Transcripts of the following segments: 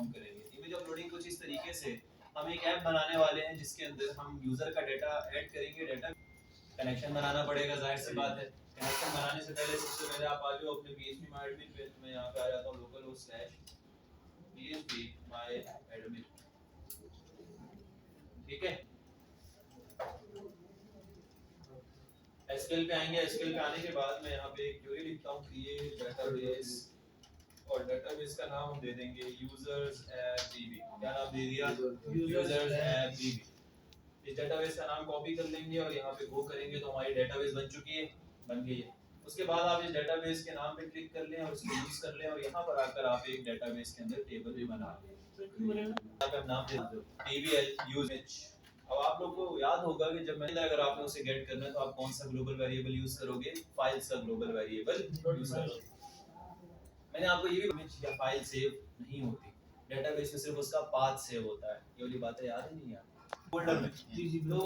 Perform करेंगे। Image uploading कुछ इस तरीके से, हम एक ऐप बनाने वाले हैं जिसके अंदर हम यूजर का डाटा ऐड करेंगे। डाटा कनेक्शन बनाना पड़ेगा, जाहिर सी बात है। कनेक्शन बनाने से पहले सबसे पहले आप आ जाओ अपने php my admin पे। मैं यहाँ पे आ जाता हूँ localhost/php my admin, ठीक है। SQL पे आएंगे। SQL पे आने के बाद मैं यहाँ पे एक क्वेरी लिखता हूँ create database, और डेटाबेस का नाम हम दे देंगे users app db। क्या नाम दे दिया? users app db। इस डेटाबेस का नाम कॉपी कर लेंगे और यहाँ पे गो करेंगे तो हमारी डेटाबेस बन चुकी है, बन गई है। उसके बाद आप इस डेटाबेस के नाम पे क्लिक कर लें और इसको यूज कर लें, और यहाँ पर आकर आप एक डेटाबेस के अंदर टेबल भी बना लें। यहाँ पे हम नाम दे देते हैं tbl usage। अब आप लोगों को याद होगा कि जब मैंने अगर आपने उसे गेट करना है तो आप कौन सा ग्लोबल वेरिएबल यूज करोगे? फाइल्स का ग्लोबल वेरिएबल यूज करोगे। मैंने आपको ये भी इमेज या फाइल सेव नहीं होती, डेटाबेस में सिर्फ उसका पाथ सेव होता है। ये वाली बातें याद है नहीं यार? फोल्डर में। तो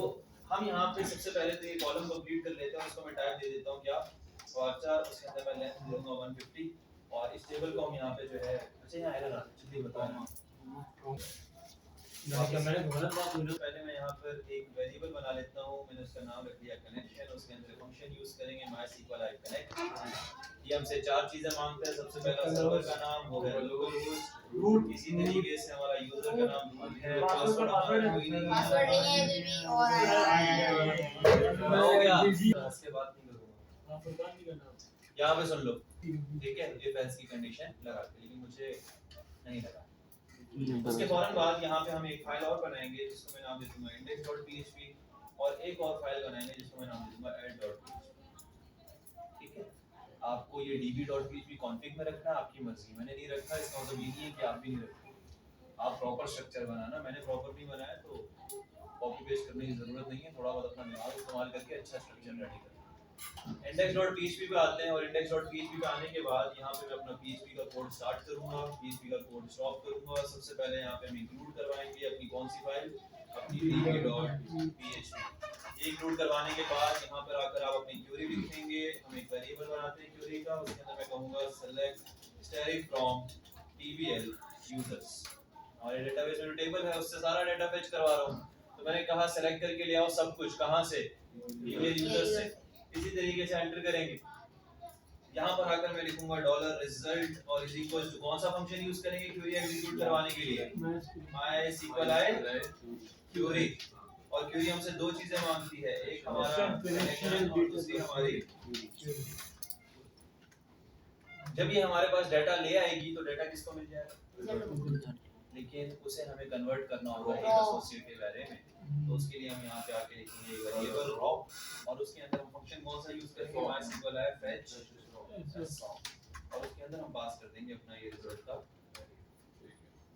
हम यहाँ पे सबसे पहले तो ये कॉलम कंप्लीट कर लेते हैं। उसको मैं टाइप दे देता हूँ क्या? वाचर, उसके अंदर मैं लेंथ दे दूंगा 150, और इस टेबल को हम यहाँ पे जो है, अच्छा यहाँ एरर आ रहा है, चलिए बताओ ना। पहले मैं यहाँ पर एक वेरिएबल बना लेता हूँ। मैंने उसका नाम रख दिया कनेक्शन। उसके अंदर फंक्शन यूज करेंगे MySQL connect। ये हमसे चार चीजें मांगता है। सबसे पहला सर्वर का नाम हो गया लोकलहोस्ट रूट, इसी तरीके से हमारा यूजर का नाम रूट है, पासवर्ड नहीं है और हो गया। इसके बाद नहीं करूंगा, यहाँ पे सुन लो, ठीक है। इफ एल्स की कंडीशन लगा के, लेकिन मुझे नहीं लगा। उसके फौरन बाद यहाँ पे हम एक फाइल और बनाएंगे जिसको मैं नाम दे दूंगा index.php, और एक और फाइल बनाएंगे जिसको मैं नाम दे दूंगा add.php, ठीक है। आपको ये db.php कॉन्फ़िग में रखना है, आपकी मर्जी। मैंने नहीं रखा, इसका मतलब ये नहीं है कि आप भी नहीं रखोगे। आप प्रॉपर स्ट्रक्चर बनाना। मैंने प्रॉपर नहीं बनाया तो कॉपी पेस्ट करने की जरूरत नहीं है। थोड़ा बहुत अपना दिमाग इस्तेमाल करके अच्छा स्ट्रक्चर रेडी करें। index.php पे आते हैं, और index.php पे आने के बाद यहाँ पे मैं अपना php का कोड स्टार्ट करूंगा, php का कोड स्टॉप करूंगा। सबसे पहले यहाँ पे हम इंक्लूड करवाएंगे अपनी कौन सी फाइल? अपनी db.php। ये इंक्लूड करवाने के बाद यहाँ पर आकर आप अपनी क्वेरी लिखेंगे। हम एक वेरिएबल बनाते हैं क्वेरी का, उसके अंदर मैं कहूँगा select static from tbl users। हमारे डेटाबेस में जो टेबल है उससे सारा डाटा फेच करवा रहा हूँ, तो मैंने कहा सेलेक्ट करके ले आओ सब कुछ। कहाँ से? tbl users से। इसी तरीके से एंटर करेंगे। यहाँ पर आकर मैं लिखूंगा $result, और इज इक्वल टू कौन सा फंक्शन यूज करेंगे क्वेरी एग्जीक्यूट करवाने के लिए? MySQL query. और क्वेरी हमसे दो चीजें मांगती है, एक हमारा कनेक्शन और दूसरी हमारी। जब ये हमारे पास डाटा ले आएगी तो डाटा किसको मिल जाएगा? लेकिन उसे हमें कन्वर्ट करना होगा एक एसोसिएटिव एरे में। तो उसके लिए हम यहाँ पे आके लिखेंगे वेरिएबल रॉ, और उसके अंदर हम फंक्शन कौन सा यूज करेंगे? MySQL fetch, और उसके अंदर हम पास कर देंगे अपना ये रिजल्ट का।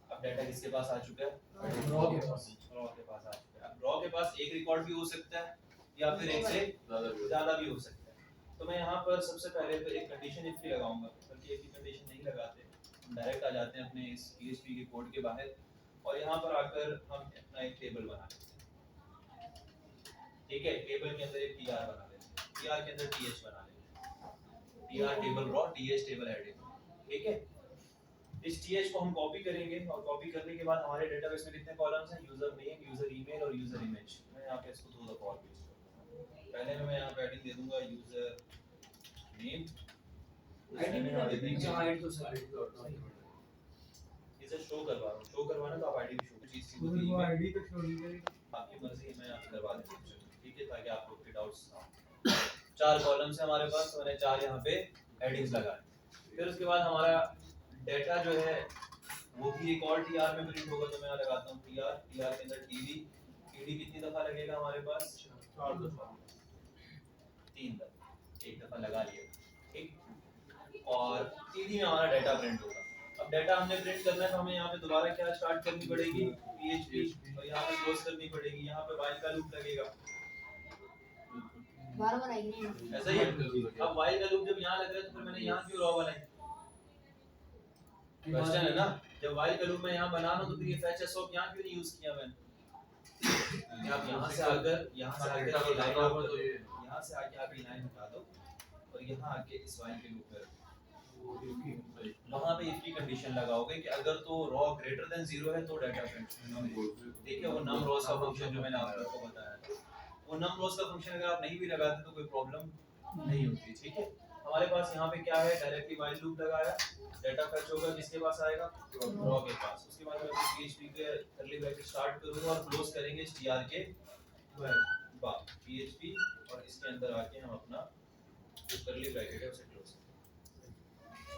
अब डाटा किसके पास आ चुका है? रॉ के पास आ चुका है। अब रॉ के पास एक रिकॉर्ड भी हो सकता है या फिर एक से ज्यादा भी हो सकता है। तो मैं यहाँ पर सबसे पहले तो एक कंडीशन इफ की लगाऊंगा, बल्कि एक ही कंडीशन नहीं लगाते, डायरेक्ट आ जाते हैं अपने इस PHP के कोड के बाहर, और यहाँ पर आकर हम अपना एक टेबल बना लेते हैं, ठीक है। टेबल के अंदर एक tr बना लेते हैं, tr के अंदर th बना लेते हैं, tr table raw, th table heading, ठीक है। इस th को हम कॉपी करेंगे, और कॉपी करने के बाद हमारे डेटाबेस में कितने कॉलम्स हैं? यूजर नेम, यूजर ईमेल और यूजर इमेज। मैं यहाँ पे इसको थोड़ा कॉल पेस्ट करूँगा। पहले में मैं यहाँ पे हेडिंग दे दूंगा यूजर नेम, इसे शो करवा रहा हूँ। शो करवाना तो आप आईडी भी शो, चीज सी होती है आईडी पे शो नहीं करेगा, आपकी मर्जी है। मैं यहाँ पे करवा देता हूँ, ठीक है, ताकि आप लोग के डाउट्स ना हो। चार कॉलम्स हैं हमारे पास, मैंने चार यहाँ पे हेडिंग्स लगाए। फिर उसके बाद हमारा डाटा जो है वो भी एक और tr में प्रिंट होगा, तो मैं यहाँ लगाता हूँ tr के अंदर td कितनी दफा लगेगा हमारे पास? 4 दफा, 3 दफा, एक दफा लगा लिया, ठीक। और td में हमारा डाटा प्रिंट होगा। अब डाटा हमने प्रिंट करना है तो हमें यहाँ पे दोबारा क्या स्टार्ट करनी पड़ेगी? PHP, और यहाँ पे क्लोज करनी पड़ेगी। यहाँ पे while का लूप लगेगा, ऐसा ही है। अब while का लूप जब यहाँ लग रहा है तो फिर मैंने यहाँ क्यों रॉ बनाई? क्वेश्चन है ना। जब while का लूप मैं यहाँ बना रहा हूँ तो फिर ये fetch swap यहाँ क्यों नहीं यूज किया मैंने? आप यहाँ से आकर ये लाइन, यहाँ से आके आप ये लाइन हटा दो और यहाँ आके इस while के लूप में रखो। वहाँ पे इफ की कंडीशन लगाओगे कि अगर तो रॉ ग्रेटर देन 0 है तो डाटा फेच। ठीक है, वो नम रॉस का फंक्शन जो मैंने आपको बताया, वो नम रॉस का फंक्शन अगर आप नहीं भी लगाते तो कोई प्रॉब्लम नहीं होती। ठीक है, हमारे पास यहाँ पे क्या है, डायरेक्टली व्हाइल लूप लगाया, डाटा फेच होगा किसके पास आएगा, रॉ के पास। उसके बाद मैं php के करली ब्रैकेट स्टार्ट करूंगा और क्लोज करेंगे str के बाद php, और इसके अंदर आके हम अपना जो करली ब्रैकेट है उसे क्लोज।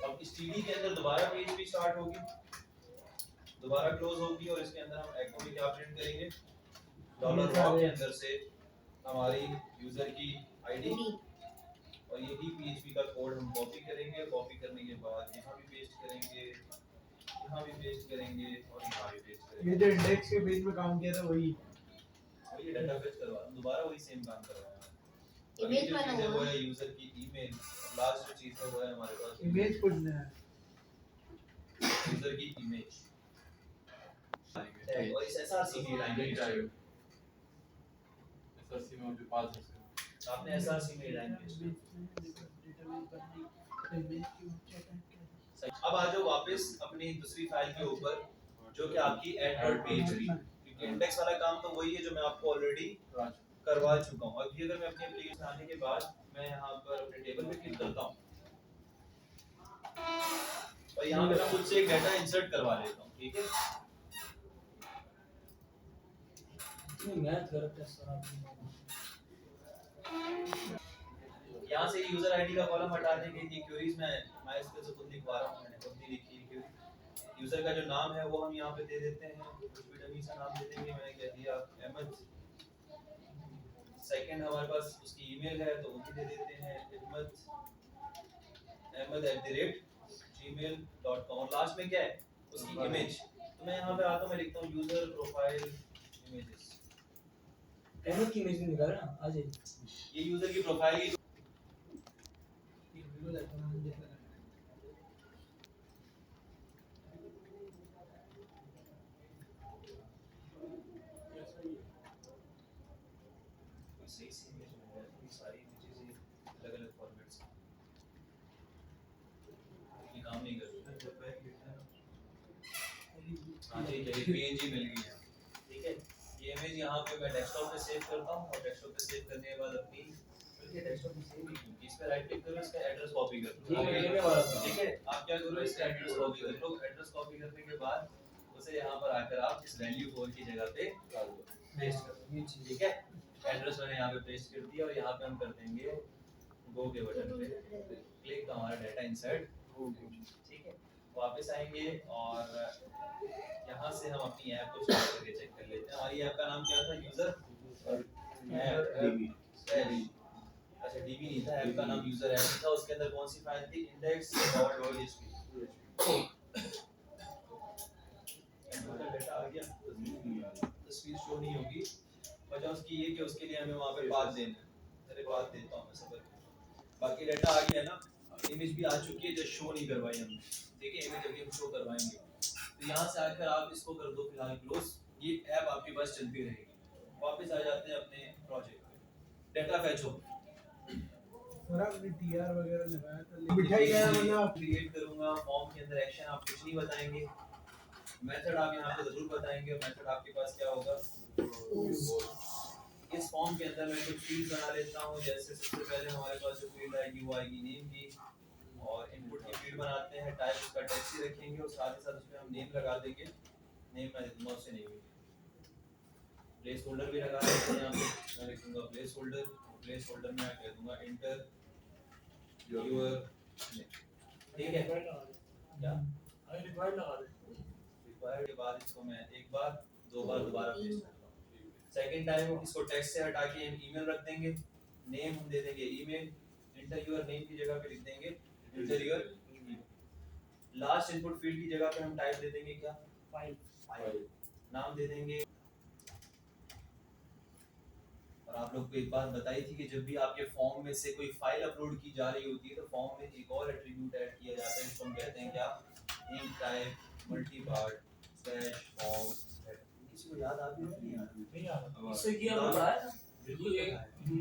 अब इस टीडी के अंदर दोबारा php स्टार्ट होगी, दोबारा क्लोज होगी, और इसके अंदर हम echo में क्या प्रिंट करेंगे, डॉलर रॉ के अंदर से हमारी यूजर की आईडी, और यही php का कोड हम कॉपी करेंगे। कॉपी करने के बाद यहाँ भी पेस्ट करेंगे, यहाँ भी पेस्ट करेंगे, और यहाँ भी पेस्ट करेंगे। ये जो इंडेक्स के पेज में काम किया था वही डाटा फेच करवा दोबारा वही सेम काम करवाया। इमेज बनाओ, वो है यूजर की ईमेल, लास्ट जो चीज है वो है हमारे पास इमेज खोजना है, यूजर की इमेज, और इस एसआरसी की लैंग्वेज एसआरसी में जो पास है आपने एसआरसी में लैंग्वेज। अब आ जाओ वापस अपनी दूसरी फाइल के ऊपर जो कि आपकी add.php, क्योंकि इंडेक्स वाला काम तो वही है जो मैं आपको ऑलरेडी करवा चुका हूं। अभी अगर मैं अपने एप्लीकेशन आने के बाद मैं यहां पर अपने टेबल पे क्लिक करता हूं और यहां पे मैं खुद से एक डाटा इंसर्ट करवा लेता हूं। ठीक है, मैथ करते हैं यहाँ से यूजर आईडी का कॉलम हटा देंगे कि क्वेरीज में मैं इसके से खुद लिखवा रहा हूँ, मैंने खुद ही लिखी है क्वेरी। यूजर का जो नाम है वो हम यहाँ पे दे देते हैं, कुछ भी डमी सा नाम दे देंगे, मैंने कह दिया अहमद। सेकंड हमारे पास उसकी ईमेल है तो वो भी दे देते हैं ahmed@gmail.com, और लास्ट में क्या है उसकी इमेज। तो मैं यहाँ पे आता हूँ, मैं लिखता हूँ यूजर प्रोफाइल इमेजेस, अहमद की इमेज निकाल रहा आ जाए। ये यूजर की प्रोफाइल की सारी चीजें अलग-अलग फॉर्मेट्स ये काम नहीं कर रही। हाँ जी, चलिए पीएनजी मिल गई है। ठीक है, ये इमेज यहाँ पे मैं डेस्कटॉप पे सेव करता हूँ, और डेस्कटॉप पे सेव करने के बाद अपनी डेस्कटॉप पे सेव की इस पे राइट क्लिक करो, इसका एड्रेस कॉपी कर लो। ठीक है, आप क्या करो, इसका एड्रेस कॉपी कर लो। एड्रेस कॉपी करने के बाद उसे यहाँ पर आकर आप इस वैल्यू 4 की जगह पे पेस्ट कर दो। ठीक है, एड्रेस मैंने यहाँ पे पेस्ट कर दिया, और यहाँ पे हम कर देंगे गो के बटन पे क्लिक, तो हमारा डाटा इंसर्ट हो गया। ठीक है, वापस आएंगे और यहाँ से हम अपनी ऐप को स्टार्ट करके चेक कर लेते हैं। हमारी ऐप का नाम क्या था, यूजर डीबी। अच्छा, डीबी नहीं था, ऐप का नाम यूजर ऐप था। उसके अंदर कौन सी फाइल थी, index.php। डाटा आ गया, तस्वीर शो नहीं होगी, वजह उसकी ये कि उसके लिए हमें वहाँ पे पाथ देना है। अरे पाथ देता हूँ मैं सबर। बाकी डाटा आ गया ना, इमेज भी आ चुकी है जो शो नहीं करवाई हमने। देखिए इमेज अभी हम शो करवाएंगे, तो यहाँ से आकर आप इसको कर दो फिलहाल क्लोज, ये ऐप आपके पास चलती रहेगी। वापस आ जाते हैं अपने प्रोजेक्ट पे, डाटा फेच हो और आपने टीआर वगैरह लगाया था, बिठाई गया मतलब क्रिएट करूंगा। फॉर्म के अंदर एक्शन आप कुछ नहीं बताएंगे, मेथड आप यहाँ पे जरूर बताएंगे। मेथड आपके पास क्या होगा, इस फॉर्म के अंदर मैं कुछ फील्ड बना लेता हूँ। जैसे सबसे पहले हमारे पास जो फील्ड आएगी वो आएगी नेम की, और इनपुट की फील्ड बनाते हैं, टाइप उसका टेक्स्ट ही रखेंगे, और साथ ही साथ उसमें हम नेम लगा देंगे। नेम मैं लिखूंगा उससे नेम, प्लेस होल्डर भी लगा देते हैं। यहाँ पे मैं लिखूंगा प्लेस होल्डर, प्लेस होल्डर में मैं कह दूंगा इंटर योर नेम। ठीक है, क्या रिक्वायर्ड लगा दे, रिक्वायर्ड के बाद इसको मैं एक बार दो बार दोबारा पेस्ट करता हूँ। सेकंड टाइम इसको टेक्स्ट से हटा के हम ईमेल रख देंगे, नेम हम दे देंगे ईमेल, इंटर योर नेम की जगह पे लिख देंगे inter your email. Last input field की जगह पे हम टाइप दे देंगे क्या, फाइल नाम दे देंगे। और आप लोग को एक बात बताई थी कि जब भी आपके फॉर्म में से कोई फाइल अपलोड की जा रही होती है तो फॉर्म में एक और एट्रीब्यूट ऐड किया जाता है, जिसको हम कहते हैं क्या, इन टाइप मल्टीपार्ट स्लैश फॉर्म। किसी को याद आ गई नहीं? इससे किया बताया था ये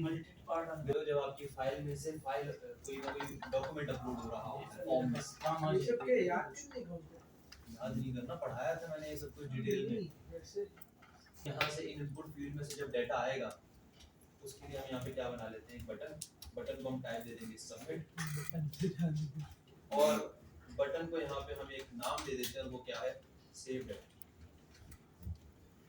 मल्टी पार्ट जब आपकी आपकी फाइल में से फाइल कोई ना कोई डॉक्यूमेंट अपलोड हो रहा हो फॉर्म में काम आ ये सब जाए। के याद नहीं होता याद नहीं करना, पढ़ाया था मैंने ये सब कुछ डिटेल में। वैसे यहाँ से इनपुट फील्ड में से जब डाटा आएगा उसके लिए हम यहाँ पे क्या बना लेते हैं, बटन को हम टाइप दे देंगे सबमिट, और बटन को यहाँ पे हम एक नाम दे देते हैं, वो क्या है, सेव डाटा,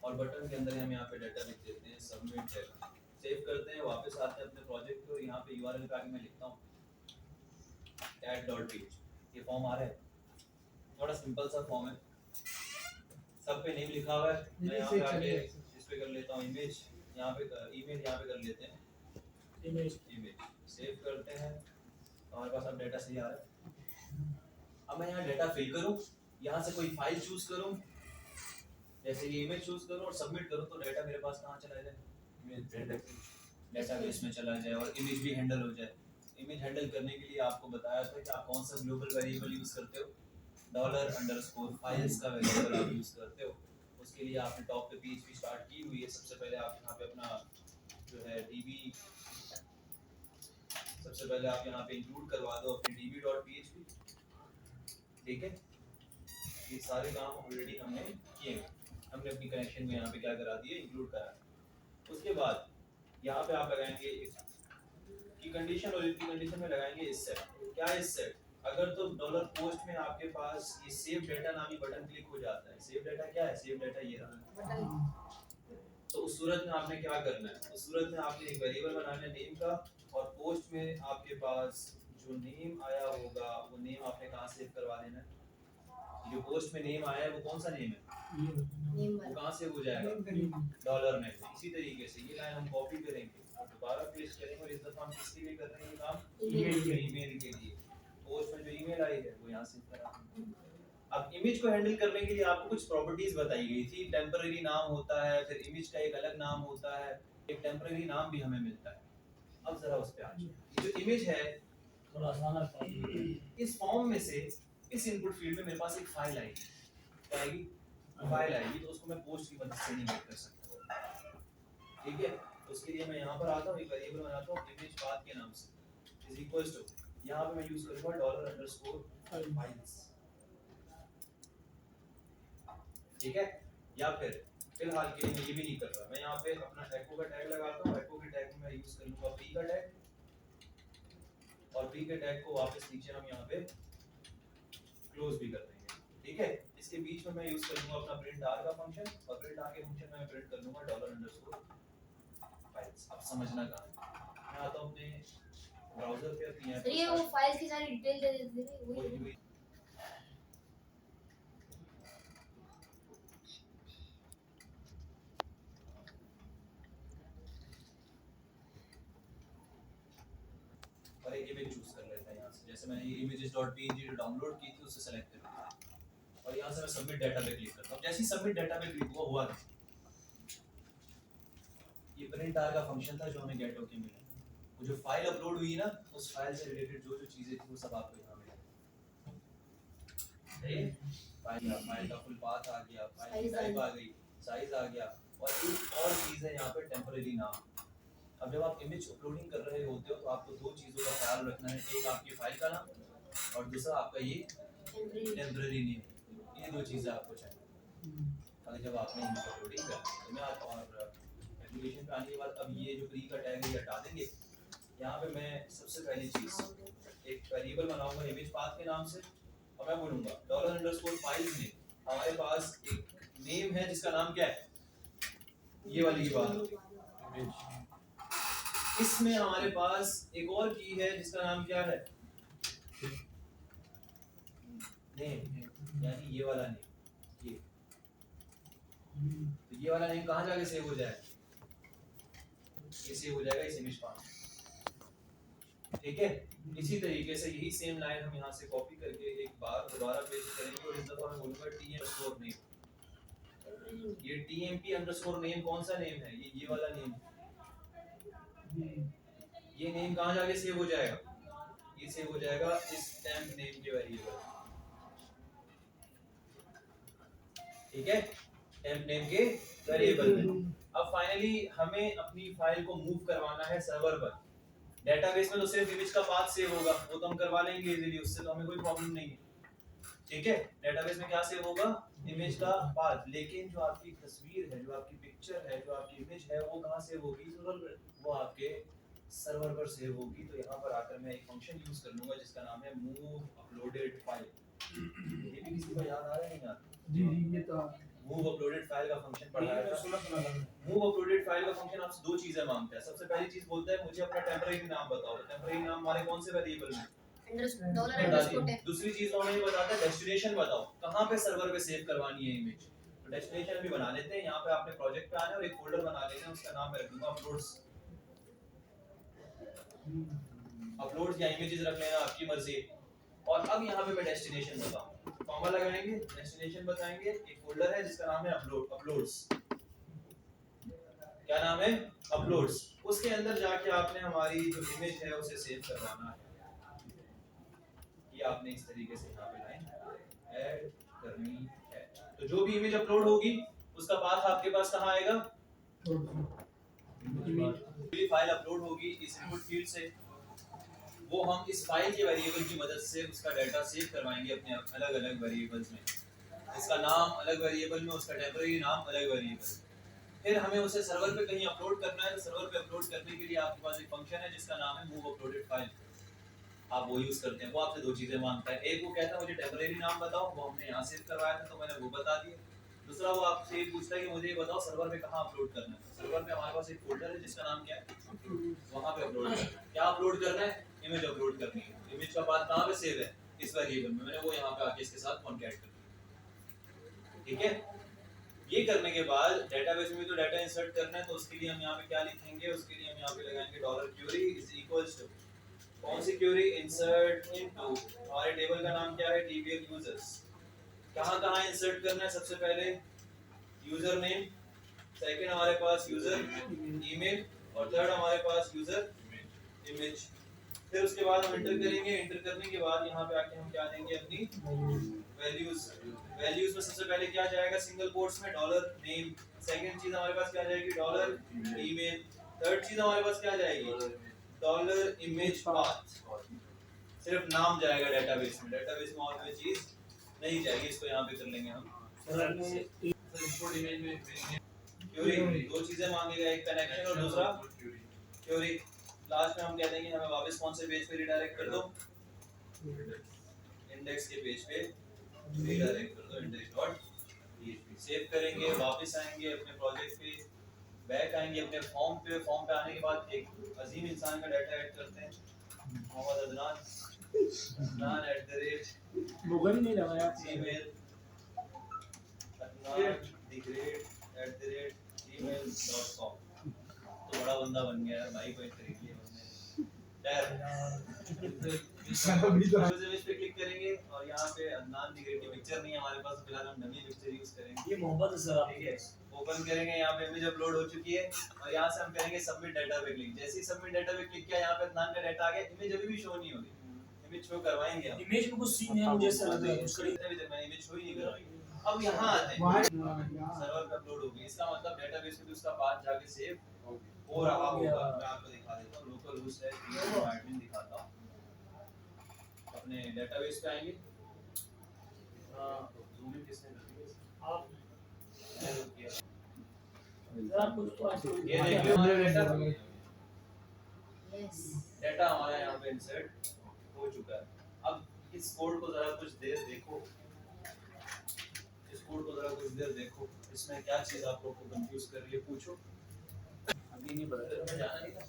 और बटन के अंदर हम यहाँ पे डाटा लिख देते हैं सबमिट डाटा। सेव करते हैं, वापस आते हैं अपने प्रोजेक्ट पे और यहाँ पे यूआरएल पे आके मैं लिखता हूँ add.ph। ये फॉर्म आ रहा है, थोड़ा सिंपल सा फॉर्म है, सब पे नेम लिखा हुआ है। मैं यहाँ पे आके इस पे कर लेता हूँ इमेज, यहाँ पे ईमेल यहाँ पे कर लेते हैं इमेज, सेव करते हैं, हमारे पास अब डाटा सही आ रहा है। अब मैं यहाँ डाटा फिल करूँ, यहाँ से कोई फाइल चूज करूँ, जैसे ये इमेज चूज करूँ और सबमिट करूँ, तो डाटा मेरे पास कहाँ चला जाए, डेटाबेस में चला जाए और इमेज भी हैंडल हो जाए। इमेज हैंडल करने के लिए आपको बताया था कि आप कौन सा ग्लोबल वेरिएबल यूज करते हो, $_files का वेरिएबल आप यूज करते हो। उसके लिए आपने टॉप पे PHP स्टार्ट की हुई है। सबसे पहले आप यहाँ पे अपना जो है DB, सबसे पहले आप यहाँ पे इंक्लूड करवा दो अपने db.php, ठीक है। ये सारे काम ऑलरेडी हमने किए हैं, हमने अपनी कनेक्शन में यहाँ पे क्या करा दिए, इंक्लूड करा। उसके बाद यहाँ पे आप लगाएंगे की कंडीशन, और इसकी कंडीशन में लगाएंगे इस सेट। क्या है इस सेट, अगर तो $पोस्ट में आपके पास ये सेव डाटा नामी बटन क्लिक हो जाता है, सेव डाटा क्या है, सेव डाटा ये रहा, तो उस सूरत में आपने क्या करना है, उस सूरत में आपने एक वेरिएबल बनाना है नेम का, और पोस्ट में आपके पास जो नेम आया होगा वो नेम आपने कहाँ सेव करवा देना है। जो पोस्ट में नेम आया है वो कौन सा नेम है, वो कहाँ सेव हो जाएगा, $में। इसी तरीके से ये लाइन हम कॉपी करेंगे और दोबारा पेस्ट करेंगे, और इस दफा हम किसके लिए कर रहे हैं ये काम, ईमेल के लिए। पोस्ट में जो ईमेल आई है वो यहाँ से करा। अब इमेज को हैंडल करने के लिए आपको कुछ प्रॉपर्टीज बताई गई थी, टेम्पररी नाम होता है, फिर इमेज का एक अलग नाम होता है, एक टेम्पररी नाम भी हमें मिलता है। अब जरा उस पे आ जाओ, जो इमेज है थोड़ा आसान है। इस फॉर्म में से इस इनपुट फील्ड में मेरे पास एक फाइल आएगी, क्या आएगी, फाइल आएगी, तो उसको मैं पोस्ट की मदद से नहीं मेक कर सकता, ठीक है। उसके लिए मैं यहाँ पर आता हूँ, एक वेरिएबल बनाता हूँ इमेज पाथ के नाम से, इज इक्वल्स टू, यहाँ पे मैं यूज करूँगा $_files, ठीक है। या फिर फिलहाल के लिए मैं ये भी नहीं कर रहा, मैं यहाँ पे अपना echo का टैग लगाता हूँ, echo के टैग में मैं यूज करूँगा p का टैग, और p के टैग को वापस नीचे हम यहाँ पे क्लोज भी कर देंगे, ठीक है। इसके बीच में मैं यूज करूँगा अपना प्रिंट r का फंक्शन, और प्रिंट r के फंक्शन में मैं प्रिंट कर दूंगा $_files। अब समझना कहाँ है, मैं आता हूँ अपने ब्राउज़र पे, अपनी ऐप, ये वो फाइल्स की सारी डिटेल दे देते थे वही। और एक इमेज चूज कर लेते हैं यहाँ से, जैसे मैंने ये images.png जो डाउनलोड की थी उससे सेलेक्ट कर लिया, और यहाँ से मैं सबमिट डाटा पे क्लिक करता हूँ। जैसे ही सबमिट डाटा पे क्लिक हुआ ये प्रिंट r का फंक्शन था जो हमें गेट होके मिला, वो जो फाइल अपलोड हुई ना, उस फाइल से रिलेटेड जो जो चीजें थी वो सब आपको यहाँ मिला, फाइल का फुल पाथ आ गया, फाइल की टाइप आ गई, साइज आ गया, और एक और चीज है यहाँ पे टेम्पररी नाम। अब जब आप इमेज अपलोडिंग कर रहे होते हो तो आपको दो चीज़ों का ख्याल रखना है, एक आपकी फाइल का नाम और दूसरा आपका ये टेम्पररी नेम, ये दो चीज़ें आपको चाहिए अगर जब आपने इमेज अपलोडिंग करनी है। और एप्लीकेशन पे आने के बाद अब ये जो प्री का टैग है हटा देंगे। यहाँ पे मैं सबसे पहली चीज़ एक वेरिएबल बनाऊंगा इमेज पाथ के नाम से, और मैं बोलूँगा $_files में हमारे पास एक नेम है जिसका नाम क्या है, ये वाली की बात होती है। इसमें हमारे पास एक और की है जिसका नाम क्या है, नेम, यानी ये वाला नेम, ये तो ये वाला नेम कहाँ जाके सेव हो जाएगा, ये सेव हो जाएगा इस इमेज पाथ, ठीक है। इसी तरीके से यही सेम लाइन हम यहाँ से कॉपी करके एक बार दोबारा पेस्ट करेंगे, और इस दफा मैं बोलूँगा tm_name। ये tmp_name कौन सा नेम है, ये वाला नेम, ये नेम कहाँ जाके सेव हो जाएगा, ये सेव हो जाएगा इस टेम्प नेम के वेरिएबल, ठीक है, टेम्प नेम के वेरिएबल में। अब फाइनली हमें अपनी फाइल को मूव करवाना है सर्वर पर, डेटाबेस में तो सिर्फ इमेज का पाथ सेव होगा, वो तो हम करवा लेंगे इजीली, उससे तो हमें कोई प्रॉब्लम नहीं है। ठीक है, डेटाबेस में क्या सेव होगा, इमेज का पाथ। लेकिन जो आपकी तस्वीर है, जो आपकी पिक्चर है, जो आपकी इमेज है, वो कहाँ सेव होगी, वो आपके सर्वर पर सेव होगी। तो यहाँ पर आकर मैं एक फंक्शन यूज कर लूंगा जिसका नाम है मूव अपलोडेड फाइल। ये भी किसी को याद आ रहा है यार? जी जी, ये तो मूव अपलोडेड फाइल का फंक्शन पढ़ाया था। सुना सुना लगा। मूव अपलोडेड फाइल का फंक्शन आपसे दो चीजें मांगता है। सबसे पहली चीज बोलता है मुझे अपना टेम्परेरी नाम बताओ। टेम्परेरी नाम हमारे कौन से वेरिएबल में, डॉलर बता अंडरस्कोर दिए। दूसरी चीज हमें ये बताता है डेस्टिनेशन बताओ, कहाँ पे सर्वर पे सेव करवानी है इमेज। तो डेस्टिनेशन भी बना लेते हैं। यहाँ पे आपने प्रोजेक्ट पे आना है और एक फोल्डर बना लेना है, उसका नाम मैं रख दूंगा अपलोड्स। अपलोड्स या इमेजेस रख लेना, आपकी मर्जी। और अब यहाँ पे मैं डेस्टिनेशन बताऊँ, कॉमा लगाएंगे, डेस्टिनेशन बताएंगे, एक फोल्डर है जिसका नाम है अपलोड्स। क्या नाम है, अपलोड्स। उसके अंदर जाके आपने हमारी जो इमेज है उसे सेव करवाना है। ये आपने इस तरीके से यहाँ पे लाइन ऐड करनी है। तो जो भी इमेज अपलोड होगी उसका पाथ आपके पास कहाँ आएगा, फाइल अपलोड होगी इस इनपुट फील्ड से, वो हम इस फाइल के वेरिएबल की मदद से उसका डाटा सेव करवाएंगे अपने अलग अलग वेरिएबल्स में। इसका नाम अलग वेरिएबल में, उसका टेम्परेरी नाम अलग वेरिएबल। फिर हमें उसे सर्वर पे कहीं अपलोड करना है। तो सर्वर पे अपलोड करने के लिए आपके पास एक फंक्शन है जिसका नाम है मूव अपलोडेड फाइल। आप वो यूज करते हैं। वो आपसे दो चीजें मांगता है, एक वो कहता है मुझे टेम्परेरी नाम बताओ, वो हमने यहाँ सेव करवाया था तो मैंने वो बता दिया। दूसरा वो आपसे ये पूछता है कि मुझे ये बताओ सर्वर पे कहाँ अपलोड करना है। सर्वर पे हमारे पास एक फोल्डर है जिसका नाम क्या है, वहाँ पे अपलोड करना है। क्या अपलोड करना है, इमेज अपलोड करनी है। इमेज का पाथ कहाँ पे सेव है, इस वेरिएबल में। मैंने वो यहाँ पे आके इसके साथ कॉन्कैट कर दिया। ठीक है, ये करने के बाद डेटाबेस में तो डाटा इंसर्ट करना है, तो उसके लिए हम यहाँ पे क्या लिखेंगे, उसके लिए हम यहाँ पे लगाएंगे dollar query is equals to, कौन सी क्यूरी, इंसर्ट इनटू, हमारे टेबल का नाम क्या है, टीबीएल यूजर्स। कहाँ कहाँ इंसर्ट करना है, सबसे पहले यूजर नेम, सेकंड हमारे पास यूजर ईमेल, और थर्ड हमारे पास यूजर इमेज। फिर उसके बाद हम एंटर करेंगे। एंटर करने के बाद यहाँ पे आके हम क्या देंगे, अपनी वैल्यूज। वैल्यूज में सबसे पहले क्या जाएगा, सिंगल कोट्स में डॉलर नेम। सेकंड चीज हमारे पास क्या जाएगी, डॉलर ईमेल। थर्ड चीज हमारे पास क्या जाएगी, डॉलर इमेज पाथ। सिर्फ नाम जाएगा डेटाबेस में, डेटाबेस में और कोई चीज नहीं जाएगी। इसको यहाँ पे कर लेंगे हम इनपुट इमेज में क्यूरी। दो चीजें मांगेगा, एक कनेक्शन और दूसरा क्यूरी। लास्ट में हम कह देंगे हमें वापस कौन से पेज पे रिडायरेक्ट कर दो, इंडेक्स के पेज पे रिडायरेक्ट कर दो, index.php। सेव करेंगे, वापस आएंगे अपने प्रोजेक्ट पे, बैक आएंगे अपने फॉर्म पे। फॉर्म पे आने के बाद एक अजीम इंसान का डाटा ऐड करते हैं, मोहम्मद अदनान। गूगल नहीं लगाया gmail gmail.com। तो बड़ा बंदा बन गया यार भाई, कोई खरीद लिया हमने। इस पे क्लिक करेंगे और यहाँ पे अदनान दी ग्रेड की पिक्चर नहीं है हमारे पास, फिलहाल हम डमी पिक्चर यूज करेंगे। ये मोहब्बत सर, ठीक है, ओपन करेंगे, यहाँ पे इमेज अपलोड हो चुकी है और यहाँ से हम करेंगे सबमिट डाटा पे क्लिक। जैसे ही सबमिट डाटा पे क्लिक किया, यहाँ पे अदनान का डाटा आ गया। इमेज अभी भी शो नहीं होगी, इमेज शो करवाएंगे हम। इमेज में कुछ सीन है मुझे ऐसा लग रहा है मुश्किल। मैंने इमेज शो ही नहीं करवाई। अब यहाँ आते हैं, सर्वर पे अपलोड होगी, इसका मतलब डेटाबेस में भी उसका पाथ जाके सेव हो रहा होगा। मैं आपको दिखा देता हूँ, लोकल होस्ट है, एडमिन दिखाता हूँ। अपने डेटाबेस पे आएंगे, जूम इन किसने कर दिया, आप ये देखिए हमारा डेटा, यस डेटा हमारा यहाँ पे इंसर्ट हो चुका है। अब इस कोड को जरा कुछ देर देखो, इस कोड को जरा कुछ देर देखो, इसमें क्या चीज आप लोग को कंफ्यूज कर रही है, पूछो। अभी नहीं पता, मैं जाना नहीं था।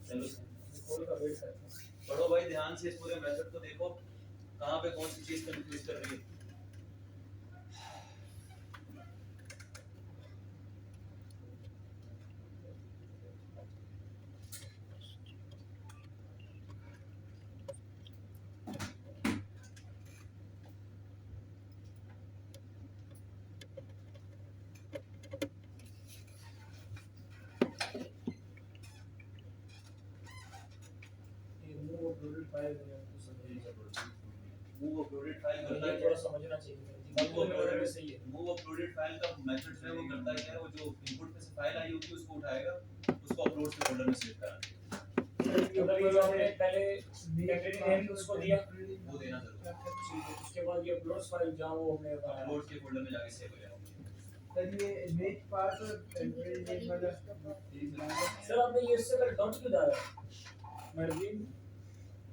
चलो कोड का वेट करते हैं। पढ़ो भाई ध्यान से, इस पूरे मेथड को देखो, कहाँ पे कौन सी चीज कंफ्यूज कर रही है। मूव अपलोडेड फाइल है तो समझिए। मूव अपलोडेड फाइल करना ये क्या थोड़ा है? समझना चाहिए। वो अपलोडेड फाइल का मेथड जो है वो करता क्या है, वो जो इनपुट में से फाइल आई होगी उसको उठाएगा, उसको अपलोड से फोल्डर में सेव कराएगा। अगर ये जो आपने पहले टेम्परेरी नेम उसको दिया वो देना जरूरी है। उसके बाद ये अपलोड्स फाइल जहाँ वो हमने अपलोड के फोल्डर में जाके सेव हो जाएगा। सर ये इमेज पार्ट और टेम्परेरी नेम वाला सर आपने ये इससे पहले डॉट क्यों डाला मर्जिन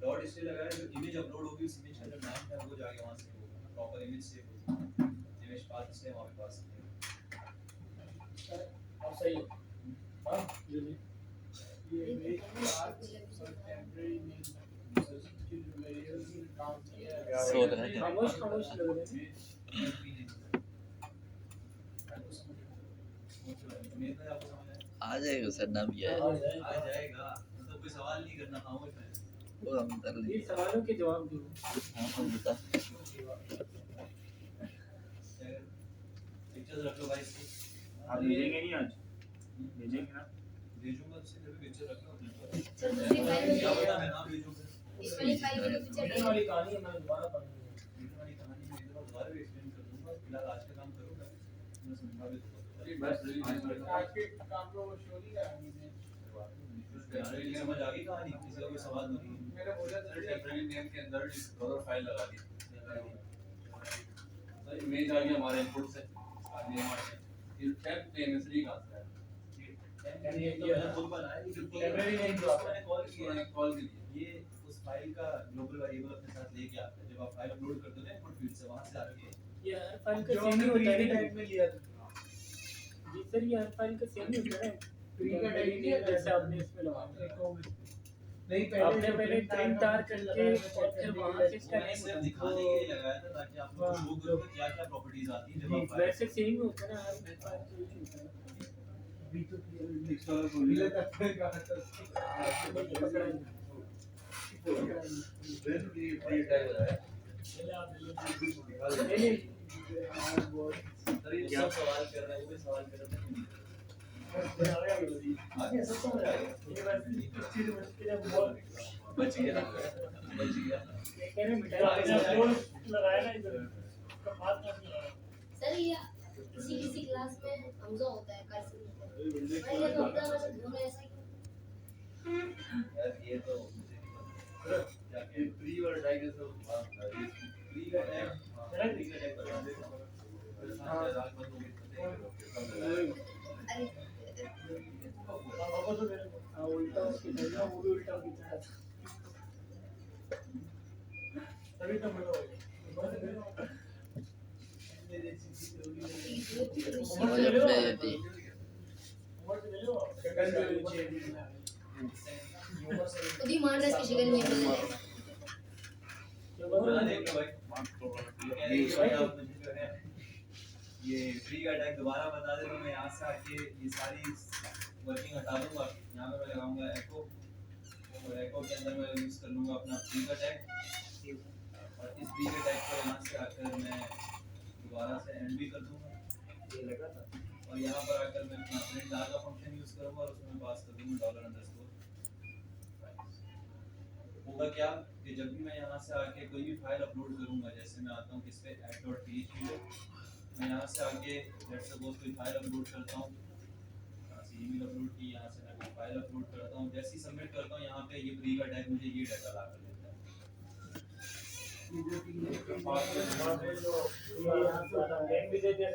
डॉट इसलिए लगाया जो इमेज अपलोड होगी उस इमेज का जो नाम है वो जाके वहां सेव होगा, प्रॉपर इमेज सेव होगी, इमेज पाथ इसलिए वहां पे पास है। आप सही है हां जी ये इमेज पार्ट और टेम्परेरी नेम खामोश खामोश लग रहे हैं आ जाएगा सर, नाम ये है। आ जाएगा, मतलब कोई सवाल नहीं करना, खामोश है। वो हम कर ये लिए। सवालों के जवाब दो हाँ हम बता। पिक्चर्स रख लो भाई इसकी। आप भेजेंगे नहीं आज? भेजेंगे ना? भेजूंगा उससे, जब भी पिक्चर रख लो अपने पास। सर दूसरी फाइल में क्या पता मैं ना भेजूं फिर। इस वाली फाइल में पिक्चर ये नहीं वाली कहानी है मैं दोबारा पढ़ूंगा वीडियो वाली कहानी में इधर दोबारा भी एक्सप्लेन कर दूंगा, फिलहाल आज का काम करूंगा, मैं समझा भी दूंगा। बस आज के काम को शो नहीं करानी है समझ आ गई कहानी, किसी का कोई सवाल नहीं। मेरा बोला था टेम्परेरी नेम के अंदर डॉलर फाइल लगा दी। सर इमेज आ गई हमारे इनपुट से, आगे हमारे ये टेम्प नेम से कहां से आया? यानी ये तो मैंने खुद बनाया, ये टेम्परेरी नेम जो आपने मैंने कॉल किया है, कॉल के लिए ये उस फाइल का ग्लोबल वेरिएबल अपने साथ लेके आता है, जब आप फाइल अपलोड करते हो ना इनपुट फील्ड से, वहां से आती है। ये हर फाइल का जो सेम ही हमने होता है प्री ना टाइप में लिया था जी सर ये हर फाइल का सेम ही होता है प्री का टाइप नहीं जैसे आपने इसमें लगाया नहीं आपने पहले प्रिंट तार करके और फिर वहां से इसका मैंने नेम सिर्फ दिखाने के लिए लगाया था ताकि आप लोग को शो करो कि क्या-क्या प्रॉपर्टीज आती हैं जब आप फाइल वैसे सेम ही होता है ना हर फाइल का एक ही होता है अभी तो मिला था कहा था फिर ये फ्री टाइम है। पहले आप सर ये सब सवाल कर रहे हैं, वो भी सवाल कर रहे हैं। आगे सब समझ आ गया। बच गया, बच गया। सर ये किसी किसी क्लास में हमजा होता है कर्सर होता है मैं ये तो होता है वैसे दोनों ऐसा क्यों यार ये तो मुझे नहीं पता क्या ये प्री और डाई के सब प्री का टैग, प्री का टैग बता दे। हां रात बंद हो गई उल्टा उसकी जगह वो भी उल्टा खींचा है तभी तो मजा हो गया खुद ही मान रहा है इसकी शक्ल नहीं बदल बना देख लो भाई। भाई आप मुझे जो है ये फ्री का टैग दोबारा बता दे तो मैं यहाँ से आके ये सारी वर्किंग हटा दूंगा। यहाँ पे मैं लगाऊंगा एको और एको के अंदर मैं यूज कर लूंगा अपना फ्री का टैग और इस फ्री के टैग को यहाँ से आकर मैं दोबारा से एंड भी कर दूंगा ये लगा था और यहाँ पर आकर मैं अपना प्रिंट डाल का फंक्शन यूज करूंगा और उसमें पास कर दूंगा $_ होगा क्या कि जब भी मैं यहाँ से आके कोई भी फाइल अपलोड करूंगा, जैसे मैं आता हूँ किस पे add.php पे, मैं यहाँ से आके लेट्स सपोज कोई फाइल अपलोड करता हूँ, यहाँ से ईमेल अपलोड की, यहाँ से मैं कोई फाइल अपलोड करता हूँ, जैसे ही सबमिट करता हूँ यहाँ पे ये फ्री का टैग मुझे ये डाटा ला कर देता है। ये यहाँ से आता है भी देते हैं